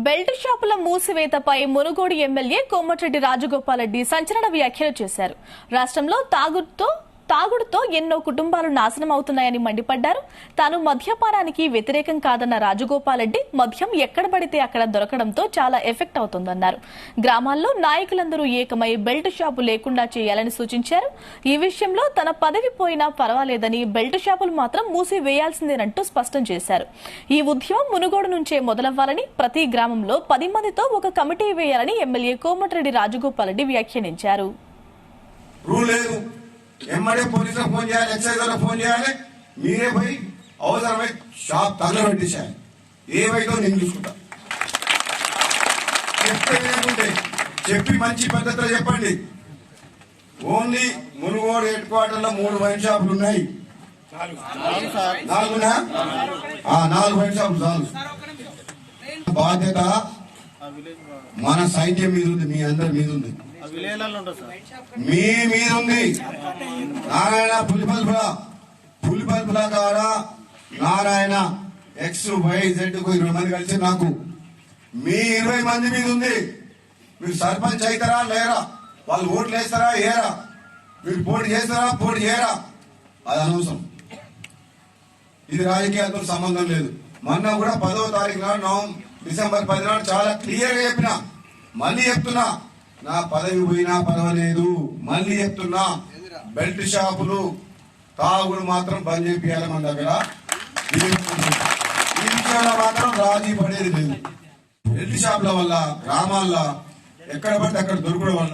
Belt షాపుల మూసివేతపై Munugode MLA Komatireddy Rajagopal Reddy సంచలన వ్యాఖ్యలు చేశారు. రాష్ట్రంలో తాగుడుతో ఎన్నో కుటుంబాలు నాశనం అవుతున్నాయని మండిపడ్డారు. తాను మద్యపానానికి వ్యతిరేకం కాదన్న రాజగోపాల్ రెడ్డి మద్యం ఎక్కడ పడితే అక్కడ దొరకడంతో చాలా ఎఫెక్ట్ అవుతోందన్నారు. గ్రామాల్లో నాయకులందరూ ఏకమై బెల్ట్ షాపు లేకుండా చేయాలని సూచించారు. ఈ విషయంలో తన పదవి పోయినా పర్వాలేదని, బెల్ట్ షాపులు మాత్రం మూసివేయాల్సిందేనంటూ స్పష్టం చేశారు. ఈ ఉద్యమం మునుగోడు నుంచే మొదలవ్వాలని, ప్రతి గ్రామంలో 10 మందితో ఒక కమిటీ వేయాలని ఎమ్మెల్యే కోమటిరెడ్డి రాజగోపాల్ రెడ్డి వ్యాఖ్యానించారు. ఎమ్మడే పోలీసులకు ఫోన్ చేయాలి, ఎక్సైజ్ వాళ్ళకి ఫోన్ చేయాలి. మీరే పోయి అవసరమై షాప్ తగలబెట్టేసాయి. ఏవైతే నేను చూసుకుంటా. చెప్పి మంచి పద్ధతిలో చెప్పండి. ఓన్లీ మునుగోడు హెడ్ క్వార్టర్ లో 3 వైన్ షాపులు ఉన్నాయి. 4 వైన్ షాపులు చాలు. బాధ్యత మన సైన్యం మీద ఉంది, మీ అందరి మీద ఉంది, మీ మీద ఉంది. నారాయణ పులిపల్పుల కాడ నారాయణ XYZ 20 మంది కలిసి నాకు మీ 20 మంది మీద ఉంది. మీరు సర్పంచ్ అవుతారా లేరా, వాళ్ళు ఓట్లు వేస్తారా ఏరా, మీరు పోటీ చేస్తారా పోటీ చేయరా, అది అనవసరం. ఇది రాజకీయాలతో సంబంధం లేదు. మొన్న కూడా 10వ తారీఖు నాడు డిసెంబర్ 10 నాడు చాలా క్లియర్ గా చెప్పిన, మళ్ళీ చెప్తున్నా, నా పదవి పోయినా పర్వాలేదు, మళ్ళీ చెప్తున్నా, బెల్ట్ షాపులు తాగుడు మాత్రం బంద్ చేయాలి. మన దగ్గర ఈ విషయంలో మాత్రం రాజీ పడేది లేదు. బెల్ట్ షాపుల వల్ల గ్రామాల్లో ఎక్కడ పడితే అక్కడ దొరకడం వల్ల